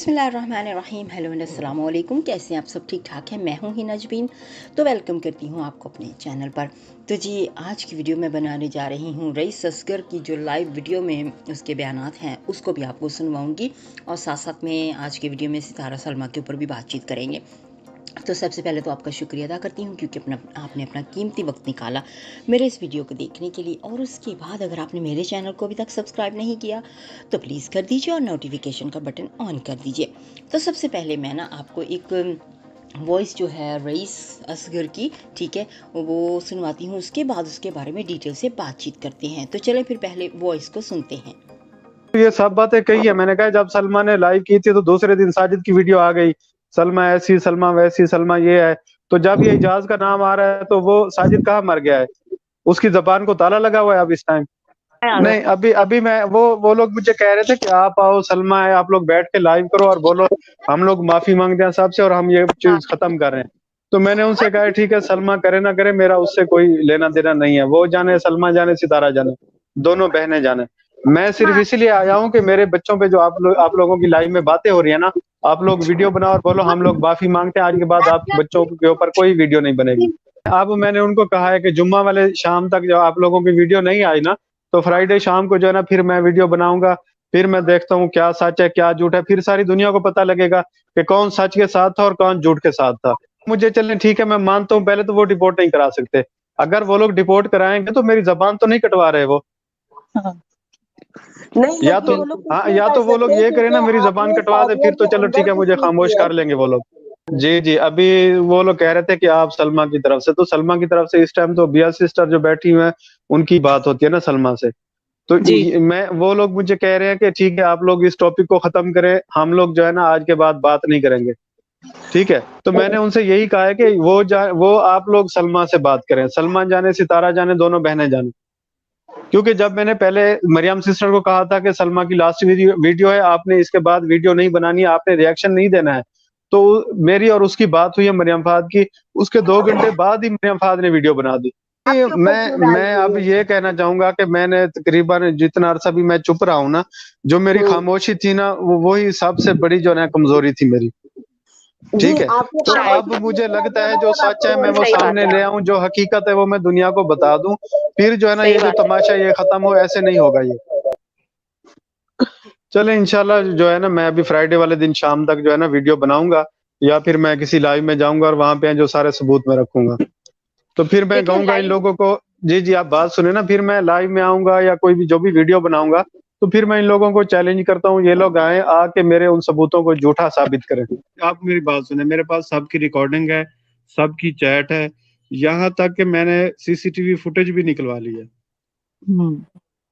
बिस्मिल्लाहिर्रहमानिर्रहीम। Hello and अस्सलाम वालेकुम। कैसे हैं आप सब? ठीक ठाक हैं। मैं हूं हिना जबीन। तो वेलकम करती हूं आपको अपने चैनल पर। तो जी, आज की वीडियो में बनाने जा रही हूं रईस असगर की जो लाइव वीडियो में उसके बयानात हैं उसको भी आपको सुनवाऊंगी, और साथ साथ में आज की वीडियो में सितारा सलमा के ऊपर भी बातचीत करेंगे। तो सबसे पहले तो आपका शुक्रिया अदा करती हूँ क्योंकि आपने अपना कीमती वक्त निकाला मेरे इस वीडियो को देखने के लिए। और उसके बाद अगर आपने मेरे चैनल को अभी तक सब्सक्राइब नहीं किया तो प्लीज़ कर दीजिए और नोटिफिकेशन का बटन ऑन कर दीजिए। तो सबसे पहले मैं ना आपको एक वॉइस जो है रईस असगर की, ठीक है, वो सुनवाती हूँ। उसके बाद उसके बारे में डिटेल से बातचीत करते हैं। तो चलें फिर पहले वॉइस को सुनते हैं। ये सब बातें कही है मैंने। कहा जब सलमा ने लाइव की थी तो दूसरे दिन साजिद की वीडियो आ गई, सलमा ऐसी, सलमा वैसी, सलमा ये है। तो जब ये इजाज का नाम आ रहा है तो वो साजिद कहाँ मर गया है? उसकी जबान को ताला लगा हुआ है अब इस टाइम। नहीं, अभी अभी मैं वो लोग मुझे कह रहे थे कि आप आओ, सलमा है, आप लोग बैठ के लाइव करो और बोलो हम लोग माफी मांगते हैं सबसे और हम ये चीज खत्म कर रहे हैं। तो मैंने उनसे कहा ठीक है, सलमा करे ना करे, मेरा उससे कोई लेना देना नहीं है। वो जाने, सलमा जाने, सितारा जाने, दोनों बहनें जाने। मैं सिर्फ इसलिए आया हूँ कि मेरे बच्चों पे जो आप लोगों की लाइव में बातें हो रही है ना, आप लोग वीडियो बनाओ और बोलो हम लोग माफी मांगते हैं, आज के बाद आप बच्चों के ऊपर कोई वीडियो नहीं बनेगी। अब मैंने उनको कहा है कि जुम्मा वाले शाम तक जब आप लोगों की वीडियो नहीं आई ना, तो फ्राइडे शाम को जो है ना फिर मैं वीडियो बनाऊंगा। फिर मैं देखता हूँ क्या सच है क्या झूठ है, फिर सारी दुनिया को पता लगेगा कि कौन सच के साथ था और कौन झूठ के साथ था। मुझे चलें ठीक है, मैं मानता हूँ पहले तो वो डिपोर्ट नहीं करा सकते। अगर वो लोग डिपोर्ट कराएंगे तो मेरी जबान तो नहीं कटवा रहे वो। हाँ। नहीं, या लेकिन तो वो लोग कुछ हाँ, नहीं या कर तो वो लोग सकते ये करें क्योंकि ना, मेरी जबान आपने कटवा दे, फिर सॉफ्टवेयर तो के चलो अंदर ठीक है, कुछ मुझे नहीं खामोश किया कर लेंगे वो लोग। जी जी, अभी वो लोग कह रहे थे कि आप सलमा की तरफ से, तो सलमा की तरफ से इस टाइम तो बिया सिस्टर जो बैठी हुई है उनकी बात होती है ना सलमा से। तो जी। मैं, वो लोग मुझे कह रहे हैं कि ठीक है आप लोग इस टॉपिक को खत्म करें, हम लोग जो है ना आज के बाद बात नहीं करेंगे। ठीक है, तो मैंने उनसे यही कहा है कि वो आप लोग सलमा से बात करें, सलमा जाने, सितारा जाने, दोनों बहनें जाने। क्योंकि जब मैंने पहले मरियम सिस्टर को कहा था कि सलमा की लास्ट वीडियो है, आपने इसके बाद वीडियो नहीं बनानी है, आपने रिएक्शन नहीं देना है, तो मेरी और उसकी बात हुई है मरियम फाद की। उसके 2 घंटे बाद ही मरियम फाद ने वीडियो बना दी। आपके ऊपर क्यों डाल मैं रही अब है? ये कहना चाहूंगा कि मैंने तकरीबन जितना अरसा भी मैं चुप रहा हूं ना, जो मेरी खामोशी थी ना, वही सबसे बड़ी जो है कमजोरी थी मेरी। जी, ठीक है, आपको तो अब खामोशी की मुझे इतना लगता जब है है जो जब सच आपको है मैं वो बोलना सामने चाहिए ले था। आऊं, जो हकीकत है वो मैं दुनिया को बता दूं। फिर जो है ना सही ये जो बात तमाशा ये खत्म हो, ऐसे नहीं होगा ये। चले इंशाल्लाह जो है ना, मैं अभी फ्राइडे वाले दिन शाम तक जो है ना वीडियो बनाऊंगा, या फिर मैं किसी लाइव में जाऊंगा और वहां पे जो सारे सबूत मैं रखूंगा। तो फिर मैं देखिए कहूंगा इन लाइव। लोगों को, जी जी आप बात सुने ना, फिर मैं लाइव में आऊंगा या कोई भी जो भी वीडियो बनाऊंगा, तो फिर मैं इन लोगों को चैलेंज करता हूँ, ये लोग आए आके मेरे उन सबूतों को झूठा साबित करें। आप मेरी बात सुने, मेरे पास सबकी रिकॉर्डिंग है, सबकी चैट है, यहाँ तक कि मैंने सीसीटीवी फुटेज भी निकलवा ली है।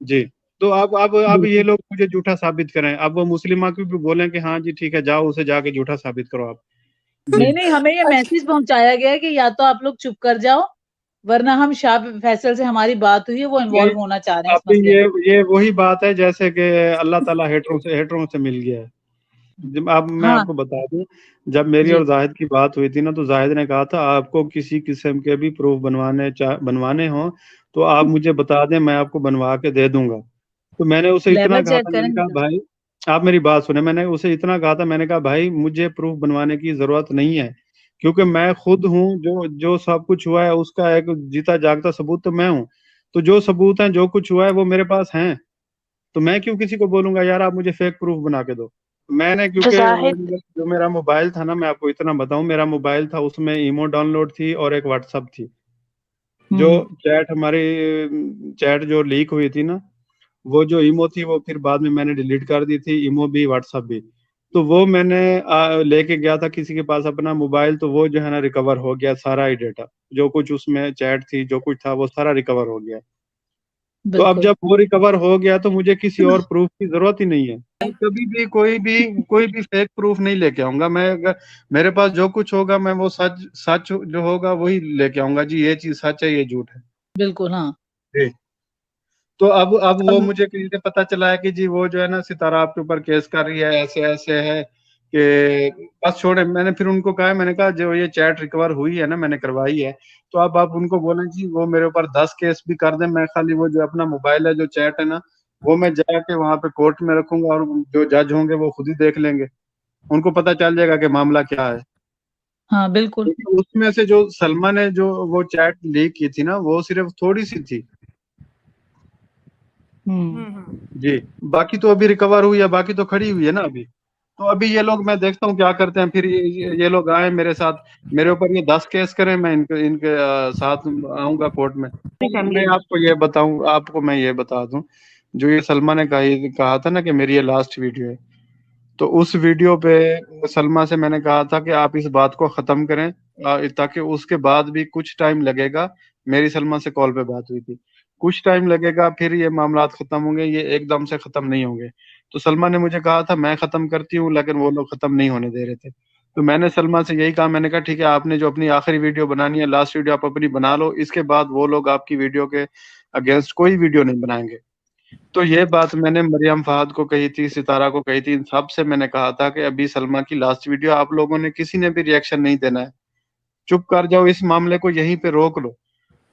जी। तो अब ये बिल्कुल। लोग मुझे झूठा साबित करें, अब वो मुस्लिमा को भी बोलें कि हाँ जी ठीक है, जाओ उसे जाके झूठा साबित करो आप। जी नहीं नहीं, हमें ये मैसेज पहुंचाया गया है कि या तो आप लोग चुप कर जाओ, वरना हम शाह फैसल से हमारी बात हुई है, वो ये इन्वॉल्व होना चाह रहे हैं इस अभी मसले में। ये वही बात है जैसे कि अल्लाह ताला हेटरों से मिल गया है। अब मैं हाँ आपको बता दूं, जब मेरी जी। और जाहिद की बात हुई थी ना, तो जाहिद ने कहा था आपको किसी किस्म के भी प्रूफ बनवाने हो तो आप मुझे बता दें, मैं आपको बनवा के दे दूंगा। तो मैंने उसे इतना लेबर कहा चेक था, मैंने करें। कहा भाई, आप मेरी बात सुने, मैंने उसे इतना कहा था, मैंने कहा भाई मुझे प्रूफ बनवाने की जरूरत नहीं है, क्योंकि मैं खुद हूँ, जो जो सब कुछ हुआ है उसका एक जीता जागता सबूत तो मैं हूँ। तो जो सबूत हैं, जो कुछ हुआ है वो मेरे पास हैं। तो मैं क्यों किसी को बोलूंगा यार आप मुझे फेक प्रूफ बना के दो। मैंने, तो क्योंकि वो जाहिद। जो मेरा मोबाइल था ना, मैं आपको इतना बताऊं, मेरा मोबाइल था उसमें ईमो डाउनलोड थी और एक व्हाट्सअप थी। जो हम्म। चैट हमारी चैट जो लीक हुई थी ना, वो जो ईमो थी वो फिर बाद में मैंने डिलीट कर दी थी, ईमो भी व्हाट्सअप भी। तो वो मैंने लेके गया था किसी के पास अपना मोबाइल, तो वो जो है ना रिकवर हो गया सारा ही डेटा, जो कुछ उसमें चैट थी जो कुछ था वो सारा रिकवर हो गया। तो अब बिल्कुल। जब वो रिकवर हो गया तो मुझे किसी और प्रूफ की जरूरत ही नहीं है। मैं कभी भी कोई भी फेक प्रूफ नहीं लेके आऊंगा। मैं अगर मेरे पास जो कुछ होगा मैं वो सच सच जो होगा वही लेके आऊंगा, जी ये चीज सच है, ये झूठ है। बिल्कुल हाँ। जी। तो अब वो अब मुझे कहीं से पता चला है कि जी वो जो है ना सितारा आपके ऊपर केस कर रही है, ऐसे ऐसे है कि बस छोड़े। मैंने फिर उनको कहा, मैंने कहा जो ये चैट रिकवर हुई है ना, मैंने करवाई है, तो अब आप उनको बोलें जी वो मेरे ऊपर 10 केस भी कर दें, मैं खाली वो जो अपना मोबाइल है, जो चैट है ना, वो मैं जाके वहां पे कोर्ट में रखूंगा और जो जज होंगे वो खुद ही देख लेंगे। उनको पता चल जाएगा कि मामला क्या है। हाँ बिल्कुल। क्योंकि उसमें से जो सलमा ने जो वो चैट लीक की थी ना, वो सिर्फ थोड़ी सी थी जी। बाकी तो अभी रिकवर हुई है, बाकी तो खड़ी हुई है ना अभी। तो अभी ये लोग, मैं देखता हूँ क्या करते हैं। फिर ये लोग आए मेरे साथ, मेरे ऊपर ये 10 केस करें, मैं इनके इनके साथ आऊंगा कोर्ट में। मैं आपको ये बताऊं, आपको मैं ये बता दूं, जो ये सलमा ने कहा था ना कि मेरी ये लास्ट वीडियो है, तो उस वीडियो पे सलमा से मैंने कहा था कि आप इस बात को खत्म करें, ताकि उसके बाद भी कुछ टाइम लगेगा। मेरी सलमा से कॉल पे बात हुई थी, कुछ टाइम लगेगा, फिर ये मामला खत्म होंगे, ये एकदम से खत्म नहीं होंगे। तो सलमा ने मुझे कहा था मैं खत्म करती हूँ, लेकिन वो लोग खत्म नहीं होने दे रहे थे। तो मैंने सलमा से यही कहा, मैंने कहा ठीक है, आपने जो अपनी आखिरी वीडियो बनानी है, लास्ट वीडियो आप अपनी बना लो, इसके बाद वो लोग आपकी वीडियो के अगेंस्ट कोई वीडियो नहीं बनाएंगे। तो ये बात मैंने मरियम फहद को कही थी, सितारा को कही थी, इन सब से मैंने कहा था कि अभी सलमा की लास्ट वीडियो आप लोगों ने किसी ने भी रिएक्शन नहीं देना है, चुप कर जाओ, इस मामले को यहीं पे रोक लो।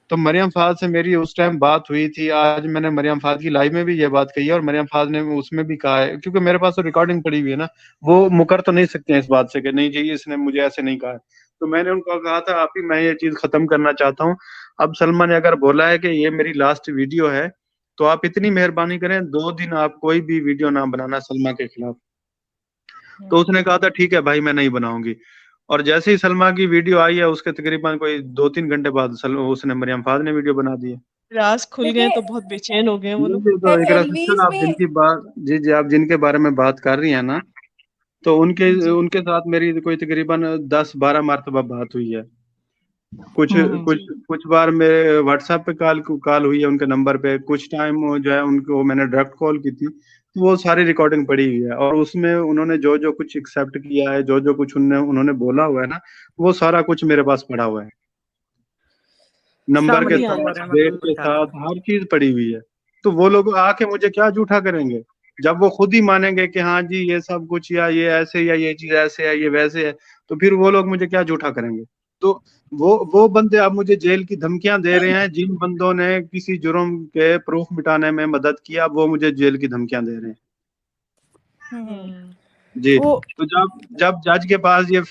तो मरियम फहद से मेरी उस टाइम बात हुई थी। आज मैंने मरियम फहद की लाइव में भी ये बात कही है, और मरियम फहद ने उसमें भी कहा है, क्योंकि मेरे पास तो रिकॉर्डिंग पड़ी हुई है ना, वो मुकर तो नहीं सकते हैं इस बात से कि नहीं जी इसने मुझे ऐसे नहीं कहा है। तो मैंने उनको कहा था आप ही, मैं ये चीज खत्म करना चाहता हूँ। अब सलमा ने अगर बोला है कि ये मेरी लास्ट वीडियो है, तो आप इतनी मेहरबानी करें, 2 दिन आप कोई भी वीडियो ना बनाना सलमा के खिलाफ। तो उसने कहा था ठीक है भाई, मैं नहीं बनाऊंगी। और जैसे ही सलमा की वीडियो आई है, उसके तकरीबन कोई 2-3 घंटे बाद उसने मरियम फहद ने वीडियो बना दी है। राज खुल गए तो बहुत बेचैन हो गए वो लोग। तो इकरा सिस्टर, एलवीज आप में जिनकी बात, जी जी, आप जिनके बारे में बात कर रही हैं ना, तो उनके जी। उनके साथ मेरी कोई तकरीबन 10-12 मरतबा बात हुई है। कुछ कुछ जी। कुछ बार मेरे व्हाट्सएप पे कॉल हुई है उनके नंबर पे, कुछ टाइम जो है उनको मैंने डायरेक्ट कॉल की थी। तो वो सारी रिकॉर्डिंग पड़ी हुई है, और उसमें उन्होंने जो जो कुछ एक्सेप्ट किया है, जो जो कुछ उन्होंने बोला हुआ है ना, वो सारा कुछ मेरे पास पड़ा हुआ है, नंबर के जी हाँ साथ, जी। डेट के साथ, हर चीज पड़ी हुई है। तो वो लोग आके मुझे क्या झूठा करेंगे, जब वो खुद ही मानेंगे कि हाँ जी ये सब कुछ, या ये ऐसे, या ये चीज ऐसे है, ये वैसे है, तो फिर वो लोग मुझे क्या झूठा करेंगे। तो वो बंदे अब मुझे जेल की धमकियां दे रहे हैं, जिन बंदों ने किसी जुर्म के प्रूफ मिटाने में मदद किया, वो मुझे जेल की धमकियां दे रहे हैं जी। वो तो जब जब जज के पास ये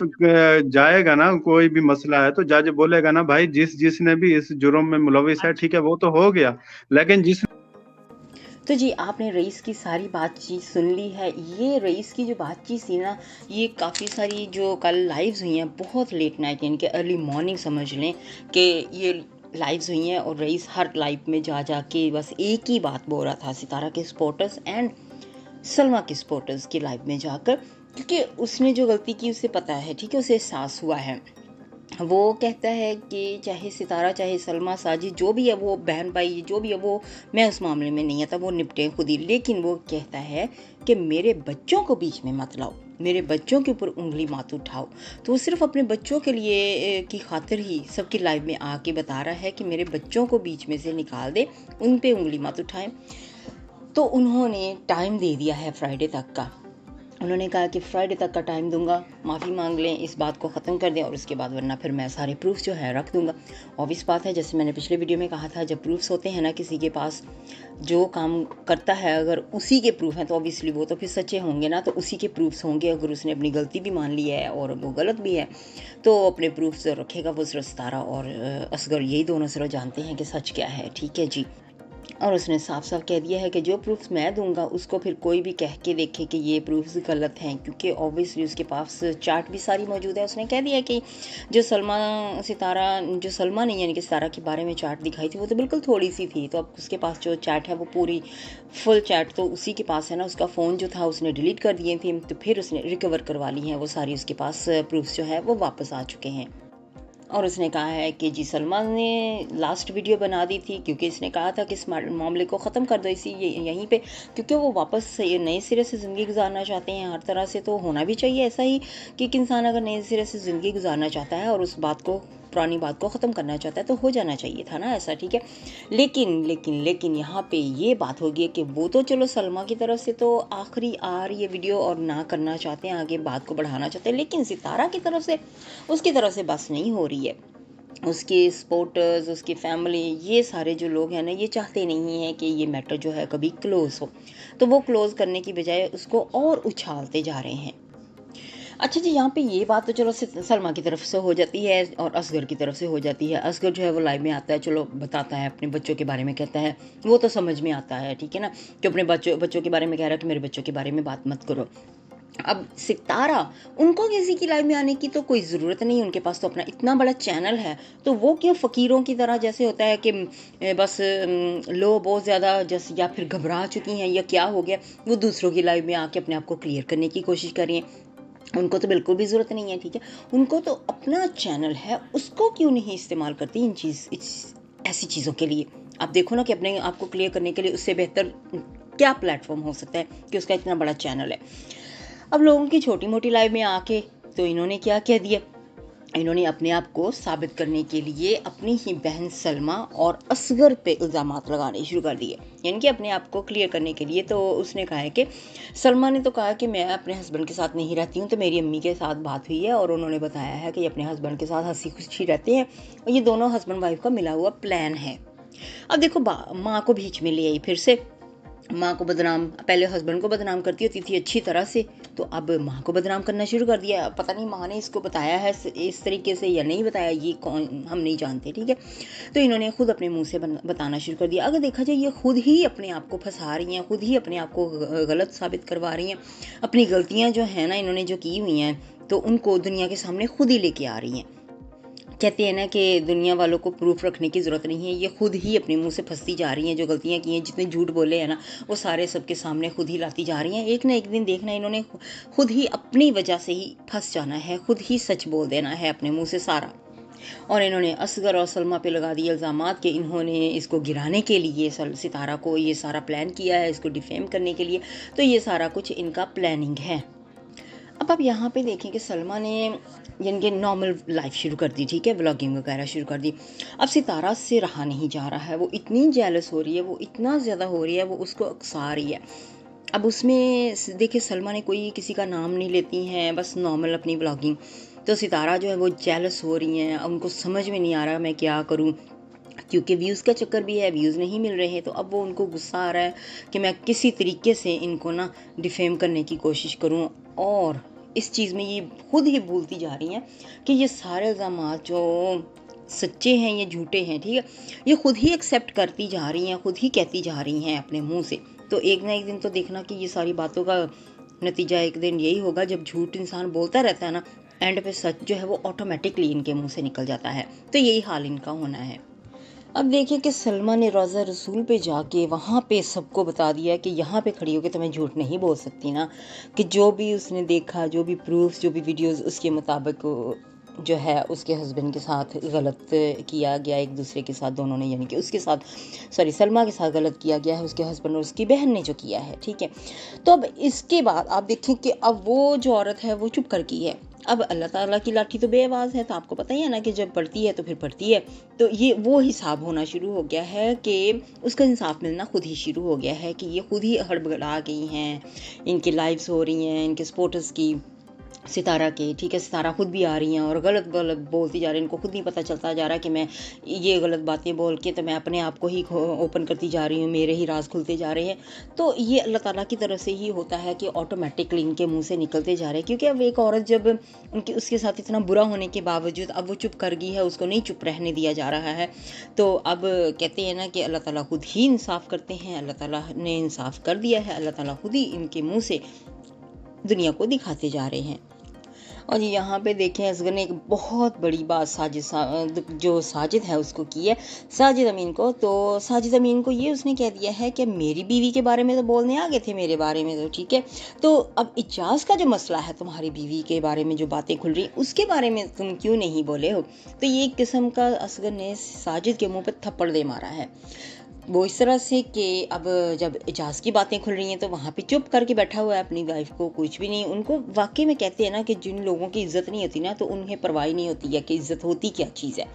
जाएगा ना, कोई भी मसला है, तो जज बोलेगा ना भाई, जिसने भी इस जुर्म में मुलविस है, ठीक है वो तो हो गया, लेकिन जिस तो जी आपने रईस की सारी बातचीत सुन ली है। ये रईस की जो बातचीत थी ना, ये काफ़ी सारी जो कल लाइव्स हुई हैं, बहुत लेट नाइट यानी कि अर्ली मॉर्निंग समझ लें कि ये लाइव्स हुई हैं, और रईस हर लाइव में जा जा के बस एक ही बात बोल रहा था, सितारा के सपोर्टर्स एंड सलमा के सपोर्टर्स की लाइव में जाकर, क्योंकि उसने जो गलती की उसे पता है, ठीक है, उसे एहसास हुआ है। वो कहता है कि चाहे सितारा, चाहे सलमा, साजिद, जो भी है, वो बहन भाई जो भी है, वो मैं उस मामले में नहीं आता, वो निपटे खुद ही। लेकिन वो कहता है कि मेरे बच्चों को बीच में मत लाओ, मेरे बच्चों के ऊपर उंगली मत उठाओ। तो वो सिर्फ अपने बच्चों के लिए की खातिर ही सबकी लाइव में आके बता रहा है कि मेरे बच्चों को बीच में से निकाल दे, उन पे उंगली मत उठाएं। तो उन्होंने टाइम दे दिया है फ्राइडे तक का। उन्होंने कहा कि फ्राइडे तक का टाइम दूंगा, माफ़ी मांग लें, इस बात को ख़त्म कर दें, और उसके बाद वरना फिर मैं सारे प्रूफ्स जो है रख दूंगा। ऑब्वियस बात है, जैसे मैंने पिछले वीडियो में कहा था, जब प्रूफ्स होते हैं ना किसी के पास, जो काम करता है अगर उसी के प्रूफ हैं, तो ऑब्वियसली वो तो फिर सच्चे होंगे ना, तो उसी के प्रूफ्स होंगे। अगर उसने अपनी गलती भी मान ली है और वो गलत भी है, तो अपने प्रूफ्स रखेगा। वो सिर्फ सितारा और असगर यही दोनों सिर्फ जानते हैं कि सच क्या है, ठीक है जी। और उसने साफ साफ कह दिया है कि जो प्रूफ्स मैं दूंगा, उसको फिर कोई भी कह के देखे कि ये प्रूफ्स गलत हैं, क्योंकि ऑब्वियसली उसके पास चार्ट भी सारी मौजूद है। उसने कह दिया कि जो सलमा ने यानी कि सितारा के बारे में चार्ट दिखाई थी, वो तो बिल्कुल थोड़ी सी थी, तो अब उसके पास जो चैट है वो पूरी फुल चैट तो उसी के पास है ना। उसका फ़ोन जो था उसने डिलीट कर दिए थे, तो फिर उसने रिकवर करवा ली हैं वो सारी, उसके पास प्रूफ्स जो है वो वापस आ चुके हैं। और उसने कहा है कि जी सलमा ने लास्ट वीडियो बना दी थी, क्योंकि इसने कहा था कि इस मामले को ख़त्म कर दो यहीं पे, क्योंकि वो वापस नए सिरे से ज़िंदगी गुजारना चाहते हैं। हर तरह से तो होना भी चाहिए ऐसा ही कि एक इंसान अगर नए सिरे से ज़िंदगी गुजारना चाहता है और उस बात को, पुरानी बात को ख़त्म करना चाहता है, तो हो जाना चाहिए था ना ऐसा, ठीक है। लेकिन यहाँ पे ये बात होगी कि वो तो चलो सलमा की तरफ से तो आखिरी आ रही है वीडियो और ना करना चाहते हैं, आगे बात को बढ़ाना चाहते हैं, लेकिन सितारा की तरफ से, उसकी तरफ से बस नहीं हो रही है। उसके सपोर्टर्स, उसकी फैमिली, ये सारे जो लोग हैं ना, ये चाहते नहीं हैं कि ये मैटर जो है कभी क्लोज़ हो, तो वो क्लोज़ करने की बजाय उसको और उछालते जा रहे हैं। अच्छा जी, यहाँ पे ये बात तो चलो सलमा की तरफ से हो जाती है और असगर की तरफ से हो जाती है। असगर जो है वो लाइव में आता है, चलो बताता है, अपने बच्चों के बारे में कहता है, वो तो समझ में आता है, ठीक है ना, कि अपने बच्चों के बारे में कह रहा है कि मेरे बच्चों के बारे में बात मत करो। अब सितारा, उनको किसी की लाइव में आने की तो कोई ज़रूरत नहीं है, उनके पास तो अपना इतना बड़ा चैनल है, तो वो क्यों फ़कीरों की तरह जैसे होता है कि बस लो बहुत ज़्यादा जैसे या फिर घबरा चुकी हैं या क्या हो गया, वो दूसरों की लाइव में आके अपने आप को क्लियर करने की कोशिश कर रही हैं। उनको तो बिल्कुल भी ज़रूरत नहीं है, ठीक है, उनको तो अपना चैनल है, उसको क्यों नहीं इस्तेमाल करती ऐसी चीज़ों के लिए। आप देखो ना कि अपने आप को क्लियर करने के लिए उससे बेहतर क्या प्लेटफॉर्म हो सकता है कि उसका इतना बड़ा चैनल है। अब लोगों की छोटी मोटी लाइव में आके तो इन्होंने क्या कह दिया, इन्होंने अपने आप को साबित करने के लिए अपनी ही बहन सलमा और असगर पे इल्ज़ामात लगाने शुरू कर दिए, यानी कि अपने आप को क्लियर करने के लिए। तो उसने कहा है कि सलमा ने तो कहा कि मैं अपने हस्बैंड के साथ नहीं रहती हूँ, तो मेरी अम्मी के साथ बात हुई है और उन्होंने बताया है कि अपने हस्बैंड के साथ हंसी खुशी रहते हैं और ये दोनों हस्बैंड वाइफ का मिला हुआ प्लान है। अब देखो माँ को बीच में ले आई, फिर से माँ को बदनाम, पहले हस्बैंड को बदनाम करती होती थी अच्छी तरह से, तो अब माँ को बदनाम करना शुरू कर दिया। पता नहीं माँ ने इसको बताया है इस तरीके से या नहीं बताया, ये कौन, हम नहीं जानते, ठीक है। तो इन्होंने खुद अपने मुंह से बताना शुरू कर दिया। अगर देखा जाए ये खुद ही अपने आप को फंसा रही हैं, खुद ही अपने आप को गलत साबित करवा रही हैं। अपनी गलतियाँ जो हैं ना इन्होंने जो की हुई हैं, तो उनको दुनिया के सामने खुद ही लेके आ रही हैं। कहते हैं ना कि दुनिया वालों को प्रूफ रखने की ज़रूरत नहीं है, ये खुद ही अपने मुंह से फंसती जा रही हैं। जो गलतियां की हैं, जितने झूठ बोले हैं ना, वो सारे सबके सामने खुद ही लाती जा रही हैं। एक ना एक दिन देखना इन्होंने खुद ही अपनी वजह से ही फंस जाना है, खुद ही सच बोल देना है अपने मुंह से सारा। और इन्होंने असगर और सलमा पे लगा दिए इल्ज़ामात कि इन्होंने इसको गिराने के लिए, सितारा को ये सारा प्लान किया है, इसको डिफेम करने के लिए। तो ये सारा कुछ इनका प्लानिंग है। अब आप यहाँ पे देखें कि सलमा ने यानी कि नॉर्मल लाइफ शुरू कर दी, ठीक है, व्लॉगिंग वगैरह शुरू कर दी। अब सितारा से रहा नहीं जा रहा है, वो इतनी जेलस हो रही है, वो इतना ज़्यादा हो रही है, वो उसको अकसा रही है। अब उसमें देखिए सलमा ने कोई किसी का नाम नहीं लेती हैं, बस नॉर्मल अपनी व्लॉगिंग। तो सितारा जो है वो जेलस हो रही हैं, अब उनको समझ में नहीं आ रहा मैं क्या करूँ, क्योंकि व्यूज़ का चक्कर भी है, व्यूज़ नहीं मिल रहे हैं। तो अब वो उनको गुस्सा आ रहा है कि मैं किसी तरीके से इनको ना डिफेम करने की कोशिश करूं। और इस चीज़ में ये खुद ही भूलती जा रही हैं कि ये सारे इल्ज़ामात जो सच्चे हैं या झूठे हैं, ठीक है, ये खुद ही एक्सेप्ट करती जा रही हैं, खुद ही कहती जा रही हैं अपने मुंह से। तो एक ना एक दिन तो देखना कि ये सारी बातों का नतीजा एक दिन यही होगा, जब झूठ इंसान बोलता रहता है ना, एंड पे सच जो है वो ऑटोमेटिकली इनके मुंह से निकल जाता है। तो यही हाल इनका होना है। अब देखिए कि सलमा ने रोज़ा रसूल पे जाके वहाँ पे सबको बता दिया कि यहाँ पे खड़ी होकर तो मैं झूठ नहीं बोल सकती ना, कि जो भी उसने देखा, जो भी प्रूफ्स, जो भी वीडियोस, उसके मुताबिक जो है उसके हस्बैंड के साथ गलत किया गया, एक दूसरे के साथ दोनों ने, यानी कि उसके साथ, सॉरी, सलमा के साथ गलत किया गया है, उसके हस्बैंड और उसकी बहन ने जो किया है, ठीक है। तो अब इसके बाद आप देखें कि अब वो जो औरत है वो चुप कर की है। अब अल्लाह ताला की लाठी तो बेआवाज़ है, तो आपको पता ही है ना कि जब पढ़ती है तो फिर पढ़ती है। तो ये वो हिसाब होना शुरू हो गया है कि उसका इंसाफ मिलना खुद ही शुरू हो गया है कि ये खुद ही हड़बड़ा गई हैं, इनकी लाइव्स हो रही हैं, इनके सपोर्टर्स की, सितारा के, ठीक है, सितारा खुद भी आ रही हैं और गलत गलत बोलती जा रही हैं। इनको खुद नहीं पता चलता जा रहा कि मैं ये गलत बातें बोल के तो मैं अपने आप को ही ओपन करती जा रही हूँ, मेरे ही राज खुलते जा रहे हैं। तो ये अल्लाह ताला की तरफ से ही होता है कि ऑटोमेटिकली इनके मुंह से निकलते जा रहे हैं। क्योंकि अब एक औरत जब उसके साथ इतना बुरा होने के बावजूद अब वो चुप कर गई है, उसको नहीं चुप रहने दिया जा रहा है। तो अब कहते हैं ना कि अल्लाह ताला खुद ही इंसाफ करते हैं, अल्लाह ताला ने इंसाफ कर दिया है, अल्लाह ताला खुद ही इनके मुंह से दुनिया को दिखाते जा रहे हैं। और यहाँ पे देखें असगर ने एक बहुत बड़ी बात जो साजिद है उसको की है, साजिद अमीन को। तो साजिद अमीन को ये उसने कह दिया है कि मेरी बीवी के बारे में तो बोलने आ गए थे, मेरे बारे में तो ठीक है, तो अब इजाज़ का जो मसला है, तुम्हारी बीवी के बारे में जो बातें खुल रही उसके बारे में तुम क्यों नहीं बोले हो। तो ये एक किस्म का असगर ने साजिद के मुँह पर थप्पड़ दे मारा है, वो इस तरह से कि अब जब इजाज़ की बातें खुल रही हैं तो वहाँ पे चुप करके बैठा हुआ है, अपनी वाइफ को कुछ भी नहीं। उनको वाकई में कहते हैं ना कि जिन लोगों की इज़्ज़त नहीं होती ना, तो उन्हें परवाह नहीं होती है कि इज़्ज़त होती क्या चीज़ है।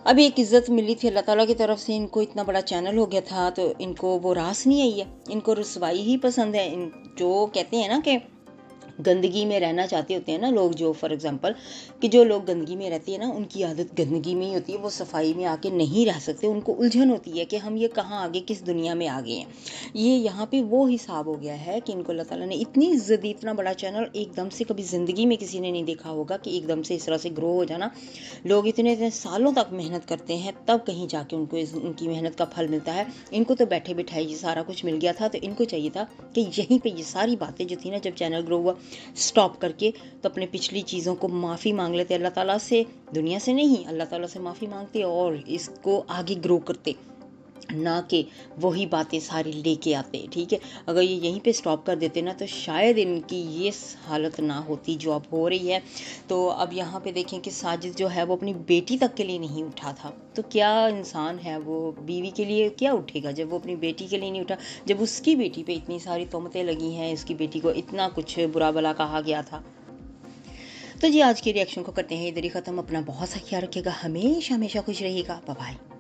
अब एक इज़्ज़त मिली थी अल्लाह ताला की तरफ से, इनको इतना बड़ा चैनल हो गया था, तो इनको वो रास नहीं आई है, इनको रुसवाई ही पसंद है। जो कहते हैं ना कि गंदगी में रहना चाहते होते हैं ना लोग, जो फॉर एग्जांपल कि जो लोग गंदगी में रहते हैं ना, उनकी आदत गंदगी में ही होती है, वो सफाई में आके नहीं रह सकते, उनको उलझन होती है कि हम ये कहाँ आ गए, किस दुनिया में आ गए हैं। ये यहाँ पे वो हिसाब हो गया है कि इनको अल्लाह ताला ने इतनी इज्जत दी, इतना बड़ा चैनल एकदम से कभी ज़िंदगी में किसी ने नहीं देखा होगा कि एकदम से इस तरह से ग्रो हो जाना। लोग इतने इतने सालों तक मेहनत करते हैं, तब कहीं जाके उनको उनकी मेहनत का फल मिलता है। इनको तो बैठे बिठाए ये सारा कुछ मिल गया था, तो इनको चाहिए था कि यहीं पे ये सारी बातें जो थी ना, जब चैनल ग्रो हुआ, स्टॉप करके तो अपने पिछली चीज़ों को माफ़ी मांग लेते अल्लाह ताला से, दुनिया से नहीं, अल्लाह ताला से माफ़ी मांगते और इसको आगे ग्रो करते, ना कि वही बातें सारी लेके आते। ठीक है, अगर ये यहीं पे स्टॉप कर देते ना, तो शायद इनकी ये हालत ना होती जो अब हो रही है। तो अब यहाँ पे देखें कि साजिद जो है वो अपनी बेटी तक के लिए नहीं उठा था, तो क्या इंसान है वो बीवी के लिए क्या उठेगा जब वो अपनी बेटी के लिए नहीं उठा, जब उसकी बेटी पे इतनी सारी तोहमतें लगी हैं, उसकी बेटी को इतना कुछ बुरा भला कहा गया था। तो जी आज के रिएक्शन को करते हैं इधर ही ख़त्म। अपना बहुत सा ख्याल रखिएगा, हमेशा हमेशा खुश रहिएगा। Bye bye.